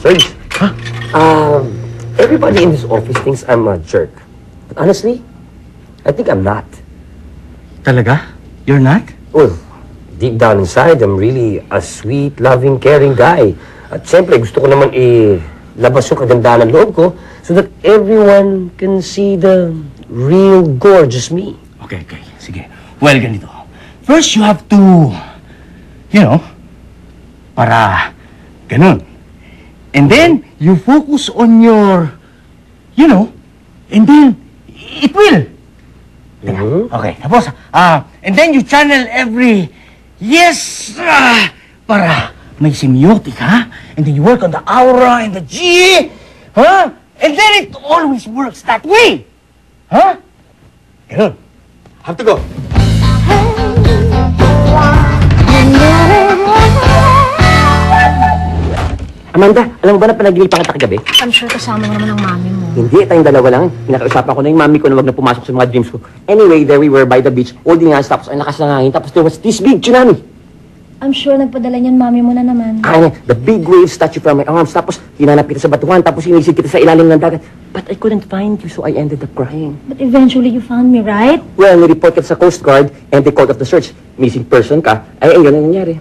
Serge. Huh? Everybody in this office thinks I'm a jerk. But honestly, I think I'm not. Talaga? You're not? Well, deep down inside, I'm really a sweet, loving, caring guy. At siyempre, gusto ko naman labas yung kagandahan ng loob ko so that everyone can see the real gorgeous me. Okay. Sige. Well, ganito. First, you have to, you know, para ganun. And then, you focus on your, you know, and then, it will. Okay, tapos, and then you channel every, yes, para may semiotic, ha? And then you work on the aura and the G, huh? And then it always works that way. Huh? Ganun. Have to go. Amanda, alam mo ba na panaginip pa kita kagabi? I'm sure kasama mo naman ang mami mo. Hindi, tayong dalawa lang. Pinakausapan ko na yung mami ko na wag na pumasok sa mga dreams ko. Anyway, there we were by the beach, holding hands, tapos ay lakas ng hangin, tapos there was this big tsunami. I'm sure nagpadala niyan mami mo na naman. The big waves touch you from my arms, tapos hinanap kita sa batuhan, tapos inisid kita sa ilalim ng dagat. But I couldn't find you, so I ended up crying. But eventually you found me, right? Well, nireport kita sa Coast Guard and they called off the search. Missing person ka. Ay, yun ang nangyari.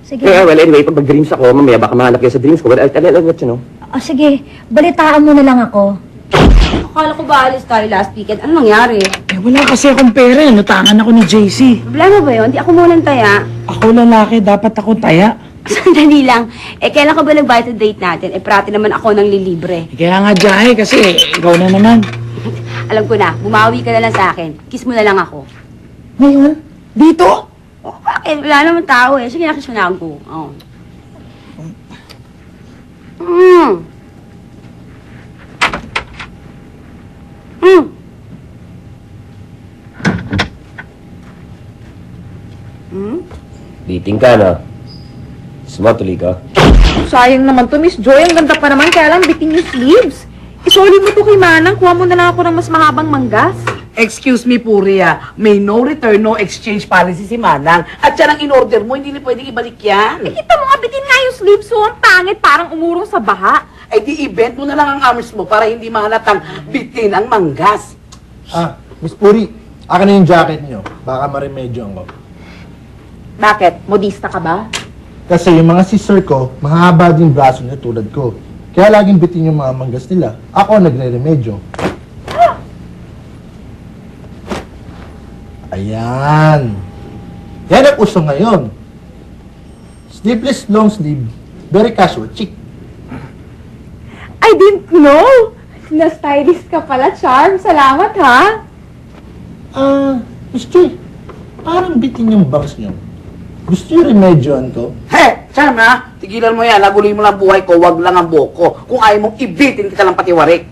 Sige. Well, anyway, pag mag-dreams ako, mamaya baka mahanap kayo sa dreams ko. Well, I'll let you know. Sige, balitaan mo na lang ako. Akala ko ba alis tayo last weekend? Ano nangyari? Wala kasi akong pera. Natangan ako ni JC. Problema ba yun? Di ako munang taya. Ako lalaki, dapat ako taya. Sandali lang. Kailan ka ba nag-buy to date natin? Parati naman ako nang lilibre. Kaya nga, Jahe, kasi ikaw na naman. Alam ko na, bumawi ka na lang sa akin. Kiss mo na lang ako. Ngayon? Dito? Oh, bakit? Wala naman tao eh. Sige, nakis mo na ako. Oh. Dating ka na. Smart tuloy ka. Sayang naman to, Miss Joy. Ang ganda pa naman, kaya lang bitin yung sleeves. Isoli mo to kay Manang. Kuha mo na lang ako ng mas mahabang manggas. Excuse me, Puria. May no return, no exchange policy si Manang. At yan ang in-order mo, hindi na pwedeng ibalik yan. Kita mo nga, bitin nga yung sleeves. So, ang pangit, parang umurong sa baha. Ay di i-bend mo na lang ang arms mo para hindi mahalatang bitin ang manggas. Miss Puri, akin na yung jacket niyo. Baka maremedyo ako. Bakit? Modista ka ba? Kasi yung mga sister ko, mahaba din braso niya tulad ko. Kaya laging bitin yung mga manggas nila. Ako nagre-remedyo. Ayan. Yan ang uso ngayon. Sleeveless long sleeve. Very casual. Chic. I didn't know! Na-stylist ka pala, Charm. Salamat, ha? Miss Joy, parang bitin yung bangs niyo. Gusto yung remedyoan ko? He! Charm ha! Tigilan mo yan. Naguloy mo lang buhay ko, wag lang ang buhok ko. Kung ayaw mong ibitin kita lang patiwarik.